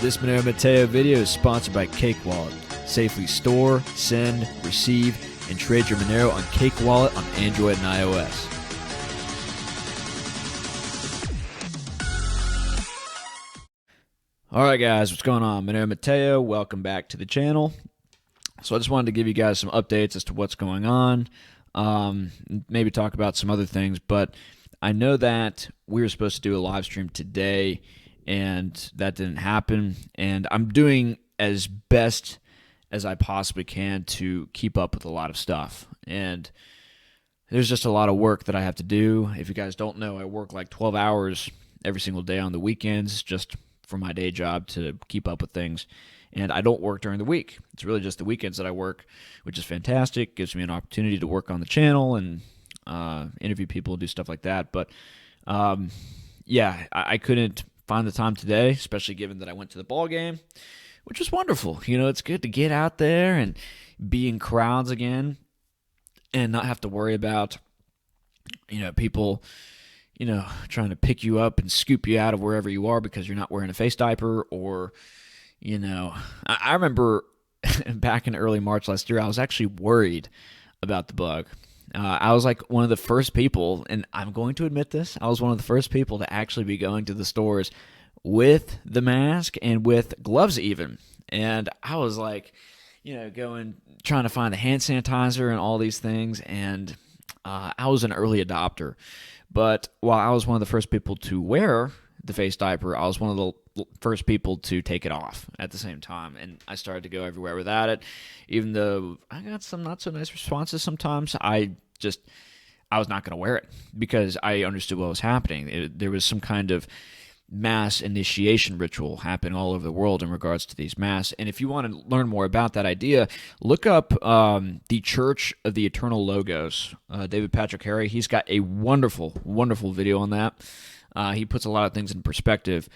This Monero Matteo video is sponsored by Cake Wallet. Safely store, send, receive, and trade your Monero on Cake Wallet on Android and iOS. Alright guys, what's going on? Monero Matteo, welcome back to the channel. So I just wanted to give you guys some updates as to what's going on, maybe talk about some other things, but I know that we were supposed to do a live stream today, and that didn't happen, and I'm doing as best as I possibly can to keep up with a lot of stuff, and there's just a lot of work that I have to do. If you guys don't know, I work like 12 hours every single day on the weekends just for my day job to keep up with things, and I don't work during the week. It's really just the weekends that I work, which is fantastic. Gives me an opportunity to work on the channel and interview people, do stuff like that, but yeah, I couldn't find the time today, especially given that I went to the ball game, which was wonderful. You know, it's good to get out there and be in crowds again and not have to worry about, you know, people, you know, trying to pick you up and scoop you out of wherever you are because you're not wearing a face diaper, or, you know, I remember back in early March last year, I was actually worried about the bug. I was like one of the first people, and I'm going to admit this, I was one of the first people to actually be going to the stores with the mask and with gloves even. And I was like, you know, trying to find the hand sanitizer and all these things, and I was an early adopter. But while I was one of the first people to wear the face diaper, I was one of the first people to take it off at the same time, and I started to go everywhere without it, even though I got some not so nice responses sometimes. I was not going to wear it because I understood what was happening. There was some kind of mass initiation ritual happening all over the world in regards to these masks, and if you want to learn more about that idea, look up the Church of the Eternal Logos. David Patrick Harry, he's got a wonderful, wonderful video on that. He puts a lot of things in perspective,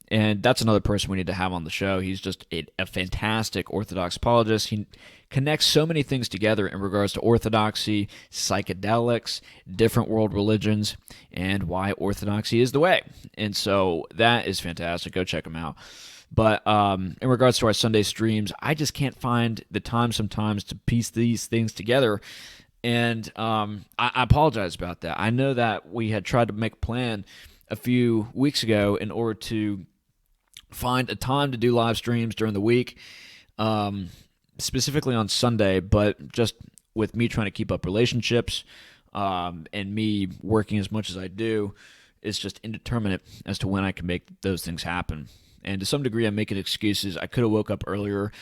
and that's another person we need to have on the show. He's just a fantastic Orthodox apologist. He connects so many things together in regards to Orthodoxy, psychedelics, different world religions, and why Orthodoxy is the way. And so that is fantastic. Go check him out. But in regards to our Sunday streams, I just can't find the time sometimes to piece these things together. And I apologize about that. I know that we had tried to make a plan a few weeks ago in order to find a time to do live streams during the week, specifically on Sunday, but just with me trying to keep up relationships and me working as much as I do, it's just indeterminate as to when I can make those things happen. And to some degree, I'm making excuses. I could have woke up earlier,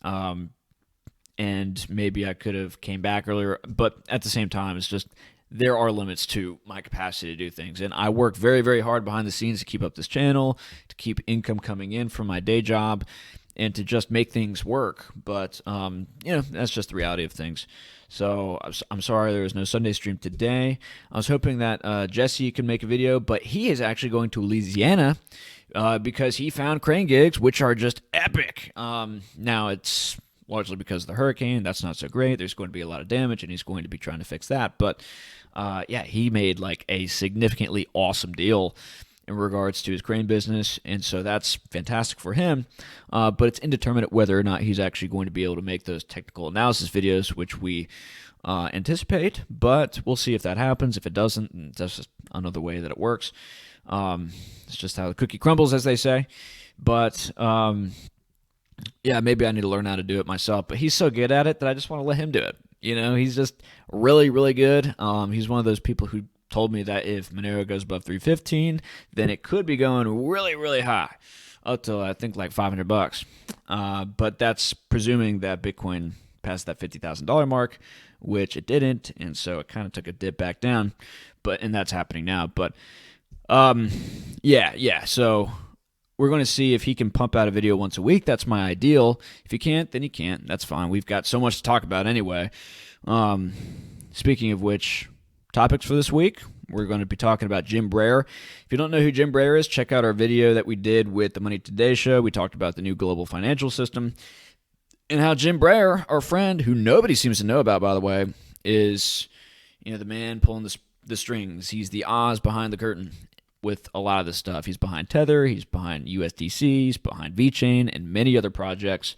and maybe I could have came back earlier, but at the same time, it's just there are limits to my capacity to do things, and I work very, very hard behind the scenes to keep up this channel, to keep income coming in from my day job, and to just make things work. But you know, that's just the reality of things. So I'm sorry there was no Sunday stream today. I was hoping that Jesse could make a video, but he is actually going to Louisiana because he found crane gigs, which are just epic. Now it's largely because of the hurricane. That's not so great. There's going to be a lot of damage, and he's going to be trying to fix that. But yeah, he made like a significantly awesome deal in regards to his crane business, and so that's fantastic for him. But it's indeterminate whether or not he's actually going to be able to make those technical analysis videos, which we anticipate. But we'll see if that happens. If it doesn't, that's just another way that it works. It's just how the cookie crumbles, as they say. But yeah, maybe I need to learn how to do it myself, but he's so good at it that I just want to let him do it. You know, he's just really, really good. He's one of those people who told me that if Monero goes above 315, then it could be going really, really high, up to I think like $500. But that's presuming that Bitcoin passed that $50,000 mark, which it didn't, and so it kind of took a dip back down. And that's happening now. But yeah. So we're going to see if he can pump out a video once a week. That's my ideal. If he can't, then he can't. That's fine. We've got so much to talk about anyway. Speaking of which, topics for this week, we're going to be talking about Jim Breyer. If you don't know who Jim Breyer is, check out our video that we did with the Money Today show. We talked about the new global financial system and how Jim Breyer, our friend, who nobody seems to know about, by the way, is, you know, the man pulling the strings. He's the Oz behind the curtain. with a lot of this stuff. He's behind Tether, he's behind USDC, he's behind VeChain, and many other projects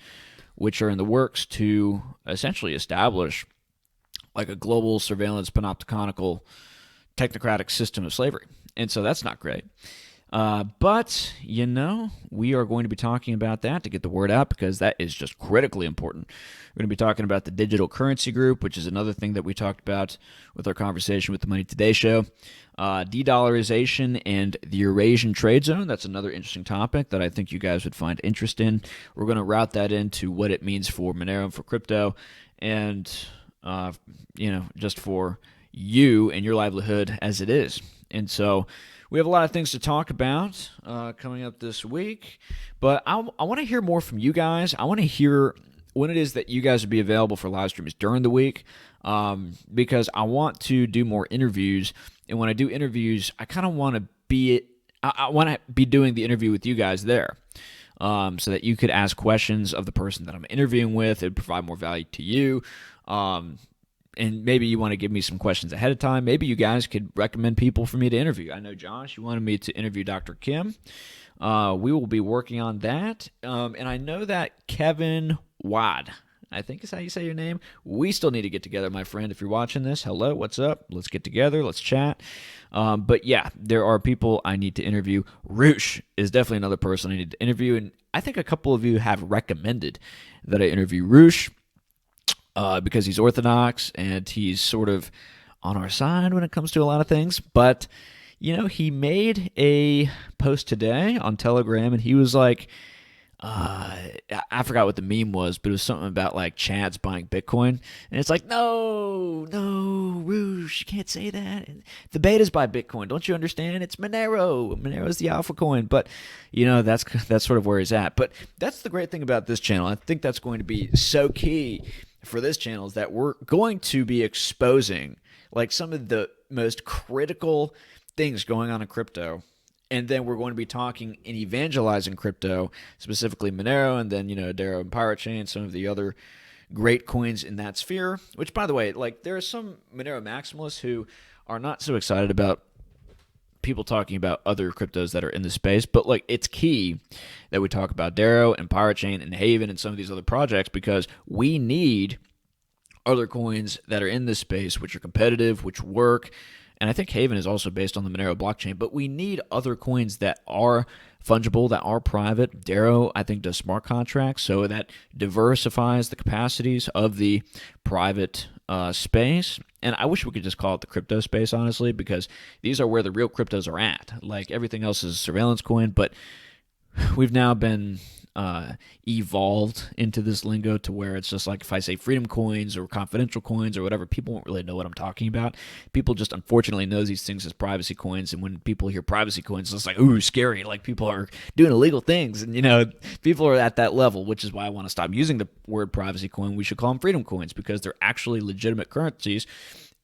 which are in the works to essentially establish like a global surveillance panopticonical technocratic system of slavery. And so that's not great. But, we are going to be talking about that to get the word out because that is just critically important. We're going to be talking about the digital currency group, which is another thing that we talked about with our conversation with the Money Today show. De-dollarization and the Eurasian trade zone. That's another interesting topic that I think you guys would find interest in. We're going to route that into what it means for Monero and for crypto and, just for you and your livelihood as it is. And so we have a lot of things to talk about coming up this week, but I want to hear more from you guys. I want to hear when it is that you guys would be available for live streams during the week because I want to do more interviews. And when I do interviews, I kind of want to I want to be doing the interview with you guys there so that you could ask questions of the person that I'm interviewing with. It would provide more value to you. And maybe you want to give me some questions ahead of time. Maybe you guys could recommend people for me to interview. I know, Josh, you wanted me to interview Dr. Kim. We will be working on that. And I know that Kevin Wad, I think is how you say your name. We still need to get together, my friend. If you're watching this, hello, what's up? Let's get together. Let's chat. But yeah, there are people I need to interview. Roosh is definitely another person I need to interview. And I think a couple of you have recommended that I interview Roosh. Because he's Orthodox and he's sort of on our side when it comes to a lot of things. But, he made a post today on Telegram and he was like, I forgot what the meme was, but it was something about like Chad's buying Bitcoin. And it's like, no, Roosh, you can't say that. The betas buy Bitcoin. Don't you understand? It's Monero. Monero's the alpha coin. But, that's sort of where he's at. But that's the great thing about this channel. I think that's going to be so key for this channel is that we're going to be exposing like some of the most critical things going on in crypto. And then we're going to be talking and evangelizing crypto, specifically Monero, and then, Dero and Pirate Chain, some of the other great coins in that sphere, which, by the way, like there are some Monero maximalists who are not so excited about people talking about other cryptos that are in the space, but like it's key that we talk about Dero and Pirate Chain and Haven and some of these other projects because we need other coins that are in this space, which are competitive, which work. And I think Haven is also based on the Monero blockchain, but we need other coins that are fungible, that are private. Dero, I think, does smart contracts, so that diversifies the capacities of the private space. And I wish we could just call it the crypto space, honestly, because these are where the real cryptos are at. Like everything else is a surveillance coin, but we've now been evolved into this lingo to where it's just like if I say freedom coins or confidential coins or whatever, people won't really know what I'm talking about. People just unfortunately know these things as privacy coins, and when people hear privacy coins, it's like, ooh, scary, like people are doing illegal things, and people are at that level, which is why I want to stop using the word privacy coin. We should call them freedom coins because they're actually legitimate currencies.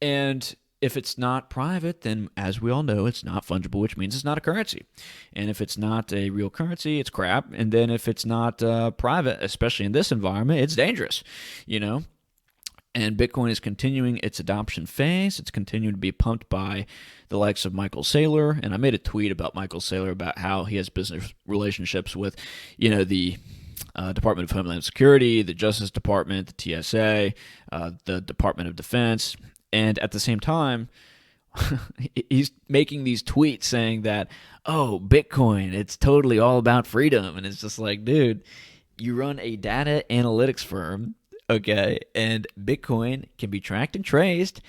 And if it's not private, then as we all know, it's not fungible, which means it's not a currency. And if it's not a real currency, it's crap. And then if it's not private, especially in this environment, it's dangerous, And Bitcoin is continuing its adoption phase. It's continuing to be pumped by the likes of Michael Saylor. And I made a tweet about Michael Saylor about how he has business relationships with, the Department of Homeland Security, the Justice Department, the TSA, the Department of Defense. And at the same time, he's making these tweets saying that, oh, Bitcoin, it's totally all about freedom. And it's just like, dude, you run a data analytics firm, okay, and Bitcoin can be tracked and traced,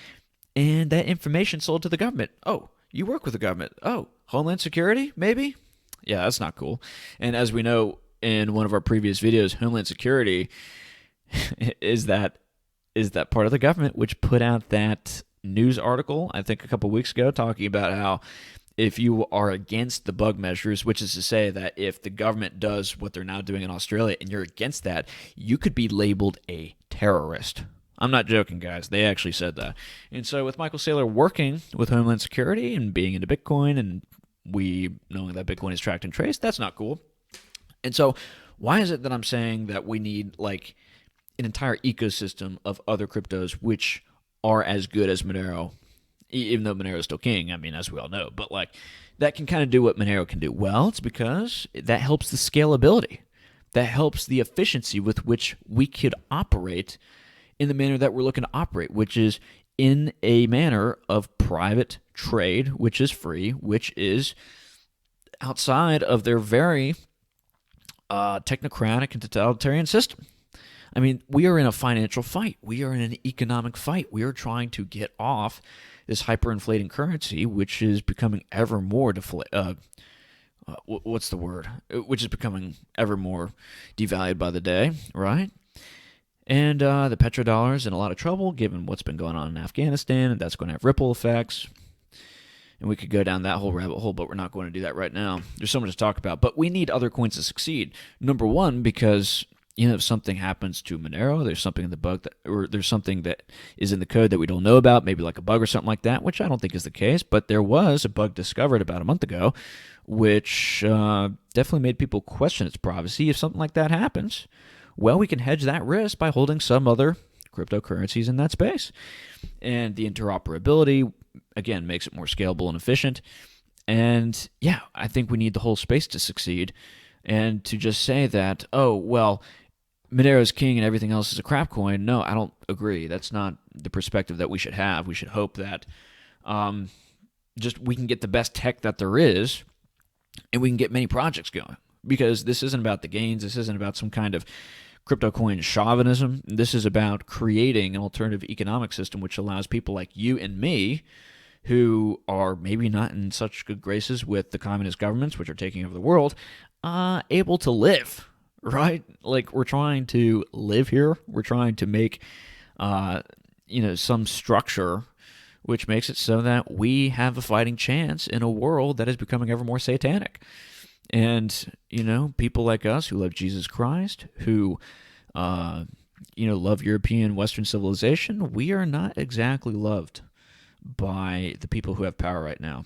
and that information sold to the government. Oh, you work with the government. Oh, Homeland Security, maybe? Yeah, that's not cool. And as we know in one of our previous videos, Homeland Security is that part of the government which put out that news article, I think a couple weeks ago, talking about how if you are against the bug measures, which is to say that if the government does what they're now doing in Australia and you're against that, you could be labeled a terrorist. I'm not joking, guys. They actually said that. And so with Michael Saylor working with Homeland Security and being into Bitcoin and we knowing that Bitcoin is tracked and traced, that's not cool. And so why is it that I'm saying that we need like an entire ecosystem of other cryptos which are as good as Monero even though Monero is still king, I mean, as we all know. But like, that can kind of do what Monero can do. Well, it's because that helps the scalability. That helps the efficiency with which we could operate in the manner that we're looking to operate, which is in a manner of private trade, which is free, which is outside of their very technocratic and totalitarian system. I mean, we are in a financial fight. We are in an economic fight. We are trying to get off this hyperinflating currency, which is becoming ever more what's the word? Which is becoming ever more devalued by the day, right? And the petrodollar is in a lot of trouble given what's been going on in Afghanistan, and that's going to have ripple effects. And we could go down that whole rabbit hole, but we're not going to do that right now. There's so much to talk about. But we need other coins to succeed. Number one, because if something happens to Monero, there's something in the bug or there's something that is in the code that we don't know about, maybe like a bug or something like that, which I don't think is the case. But there was a bug discovered about a month ago, which definitely made people question its privacy. If something like that happens, well, we can hedge that risk by holding some other cryptocurrencies in that space. And the interoperability, again, makes it more scalable and efficient. And yeah, I think we need the whole space to succeed. And to just say that, oh, well, Monero's king and everything else is a crap coin, no, I don't agree. That's not the perspective that we should have. We should hope that just we can get the best tech that there is and we can get many projects going. Because this isn't about the gains. This isn't about some kind of crypto coin chauvinism. This is about creating an alternative economic system which allows people like you and me, who are maybe not in such good graces with the communist governments which are taking over the world, able to live, right? Like, we're trying to live here. We're trying to make some structure which makes it so that we have a fighting chance in a world that is becoming ever more satanic. And, people like us who love Jesus Christ, who, love European Western civilization, we are not exactly loved by the people who have power right now.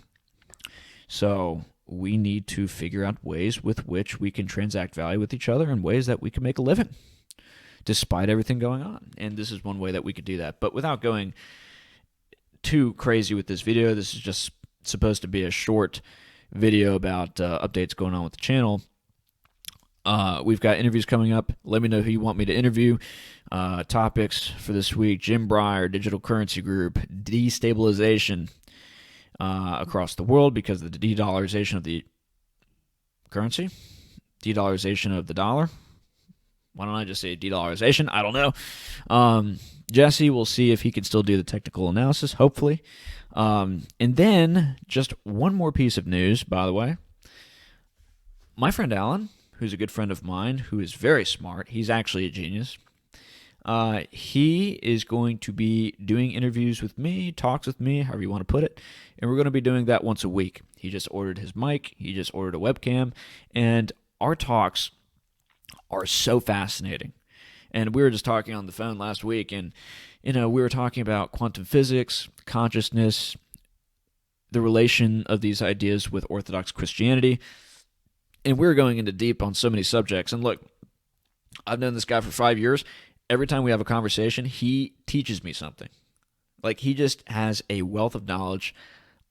So we need to figure out ways with which we can transact value with each other and ways that we can make a living despite everything going on. And this is one way that we could do that. But without going too crazy with this video, this is just supposed to be a short video about updates going on with the channel. We've got interviews coming up. Let me know who you want me to interview. Topics for this week: Jim Breyer, Digital Currency Group, destabilization across the world because of the de-dollarization of the currency, de-dollarization of the dollar. Why don't I just say de-dollarization? I don't know. Jesse, we'll see if he can still do the technical analysis, hopefully. And then just one more piece of news, by the way. My friend Alan, who's a good friend of mine, who is very smart, he's actually a genius. He is going to be doing interviews with me, talks with me, however you want to put it, and we're going to be doing that once a week. He just ordered his mic, he just ordered a webcam, and our talks are so fascinating. And we were just talking on the phone last week, and we were talking about quantum physics, consciousness, the relation of these ideas with Orthodox Christianity, and we were going into deep on so many subjects. And look, I've known this guy for 5 years. Every time we have a conversation, he teaches me something. Like, he just has a wealth of knowledge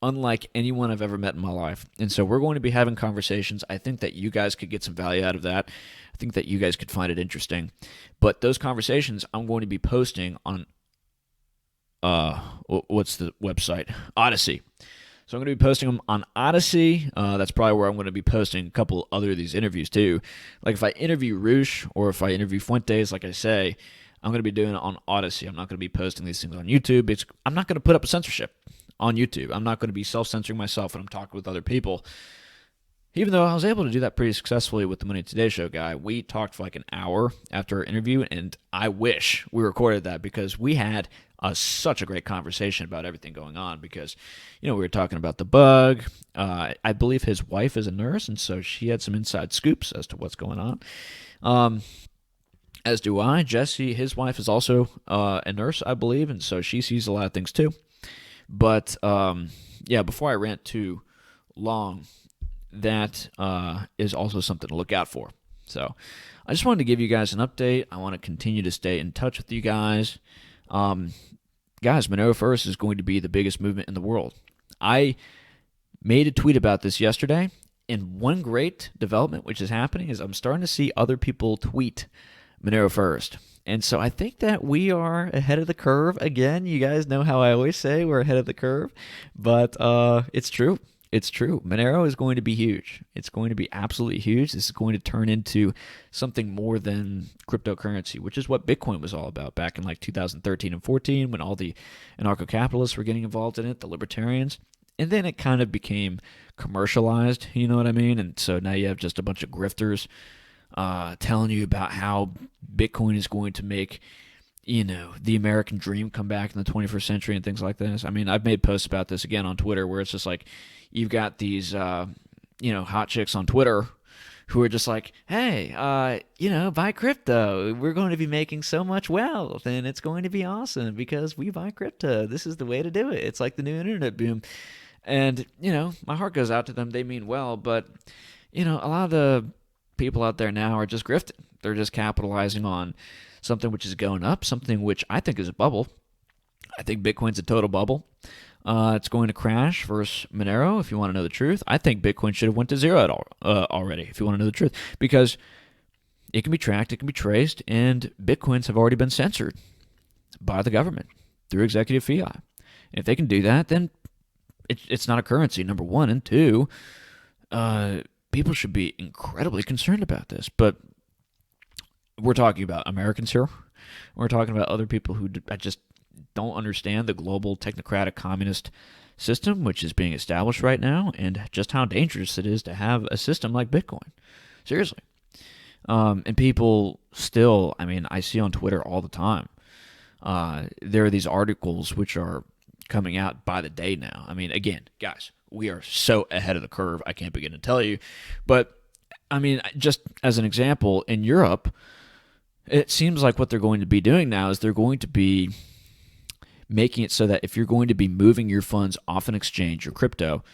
unlike anyone I've ever met in my life. And so we're going to be having conversations. I think that you guys could get some value out of that. I think that you guys could find it interesting. But those conversations I'm going to be posting on, what's the website? Odyssey. So I'm going to be posting them on Odyssey. That's probably where I'm going to be posting a couple other of these interviews too. Like, if I interview Roosh or if I interview Fuentes, like I say, I'm going to be doing it on Odyssey. I'm not going to be posting these things on YouTube. I'm not going to put up a censorship on YouTube. I'm not going to be self-censoring myself when I'm talking with other people. Even though I was able to do that pretty successfully with the Money Today Show guy, we talked for like an hour after our interview, and I wish we recorded that because we had such a great conversation about everything going on because, we were talking about the bug. I believe his wife is a nurse, and so she had some inside scoops as to what's going on. As do I. Jesse, his wife, is also a nurse, I believe, and so she sees a lot of things too. But, before I rant too long, that is also something to look out for. So I just wanted to give you guys an update. I want to continue to stay in touch with you guys. guys, Monero First is going to be the biggest movement in the world. I made a tweet about this yesterday, and one great development which is happening is I'm starting to see other people tweet Monero First. And so I think that we are ahead of the curve. Again, you guys know how I always say we're ahead of the curve, but it's true. It's true. Monero is going to be huge. It's going to be absolutely huge. This is going to turn into something more than cryptocurrency, which is what Bitcoin was all about back in like 2013 and 14 when all the anarcho-capitalists were getting involved in it, the libertarians. And then it kind of became commercialized, you know what I mean? And so now you have just a bunch of grifters telling you about how Bitcoin is going to make, the American dream come back in the 21st century and things like this. I mean, I've made posts about this again on Twitter where it's just like you've got these, hot chicks on Twitter who are just like, hey, buy crypto. We're going to be making so much wealth and it's going to be awesome because we buy crypto. This is the way to do it. It's like the new internet boom. And, my heart goes out to them. They mean well, but, a lot of the people out there now are just grifting. They're just capitalizing on something which is going up, something which I think is a bubble. I think Bitcoin's a total bubble. It's going to crash versus Monero, if you want to know the truth. I think Bitcoin should have went to zero already, if you want to know the truth, because it can be tracked, it can be traced, and Bitcoins have already been censored by the government through executive fiat. And if they can do that, then it's not a currency, number one. And two, people should be incredibly concerned about this. But we're talking about Americans here. We're talking about other people who just don't understand the global technocratic communist system which is being established right now and just how dangerous it is to have a system like Bitcoin. Seriously. And people still, I see on Twitter all the time, there are these articles which are coming out by the day now. Again, guys, we are so ahead of the curve, I can't begin to tell you. But, just as an example, in Europe, it seems like what they're going to be doing now is they're going to be making it so that if you're going to be moving your funds off an exchange, your crypto,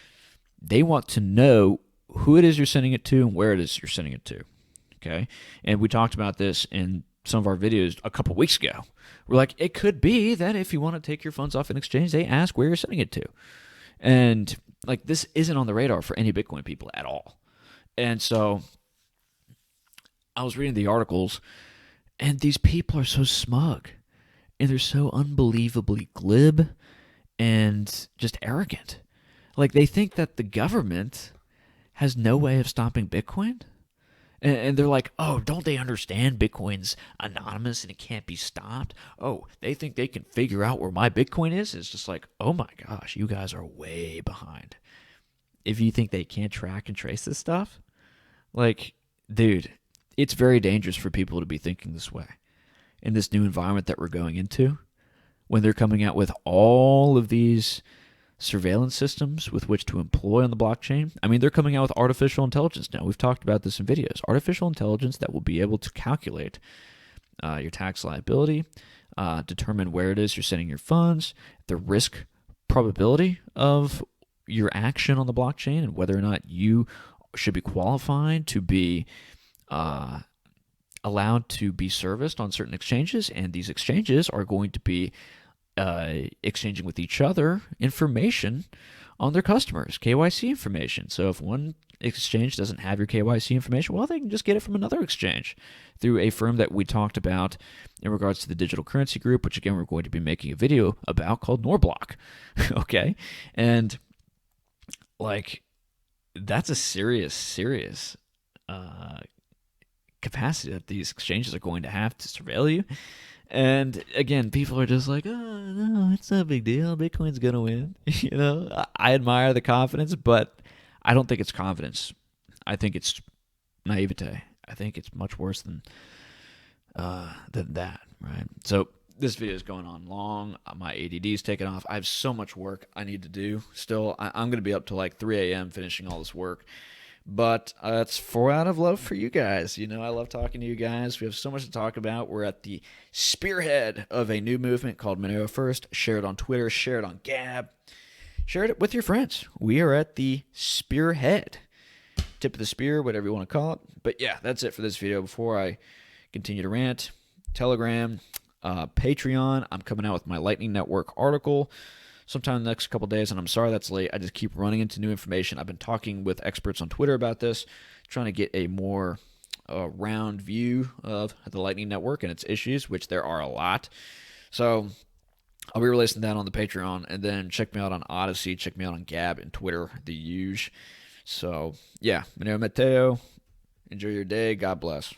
they want to know who it is you're sending it to and where it is you're sending it to. Okay? And we talked about this in some of our videos a couple weeks ago. We're like, it could be that if you want to take your funds off an exchange, they ask where you're sending it to. And this isn't on the radar for any Bitcoin people at all. And so I was reading the articles, and these people are so smug, and they're so unbelievably glib and just arrogant. They think that the government has no way of stopping Bitcoin. And they're like, oh, don't they understand Bitcoin's anonymous and it can't be stopped? Oh, they think they can figure out where my Bitcoin is? It's just like, oh my gosh, you guys are way behind. If you think they can't track and trace this stuff, dude, it's very dangerous for people to be thinking this way in this new environment that we're going into when they're coming out with all of these surveillance systems with which to employ on the blockchain. They're coming out with artificial intelligence now. We've talked about this in videos. Artificial intelligence that will be able to calculate your tax liability, determine where it is you're sending your funds, the risk probability of your action on the blockchain, and whether or not you should be qualified to be allowed to be serviced on certain exchanges. And these exchanges are going to be exchanging with each other information on their customers, KYC information. So if one exchange doesn't have your KYC information, well, they can just get it from another exchange through a firm that we talked about in regards to the digital currency group, which again, we're going to be making a video about, called Norblock. Okay. And that's a serious capacity that these exchanges are going to have to surveil you. And again, people are just like, oh, no, it's no big deal. Bitcoin's going to win. I admire the confidence, but I don't think it's confidence. I think it's naivete. I think it's much worse than that, right? So this video is going on long. My ADD's taken off. I have so much work I need to do still. I'm going to be up to 3 a.m. finishing all this work. But it's out of love for you guys. I love talking to you guys. We have so much to talk about. We're at the spearhead of a new movement called Monero First. Share it on Twitter. Share it on Gab. Share it with your friends. We are at the spearhead. Tip of the spear, whatever you want to call it. But yeah, that's it for this video. Before I continue to rant, Telegram. Patreon. I'm coming out with my Lightning Network article sometime in the next couple days, and I'm sorry that's late. I just keep running into new information. I've been talking with experts on Twitter about this, trying to get a more round view of the Lightning Network and its issues, which there are a lot. So I'll be releasing that on the Patreon, and then check me out on Odyssey, check me out on Gab and Twitter, the huge. So yeah, Monero Matteo, enjoy your day. God bless.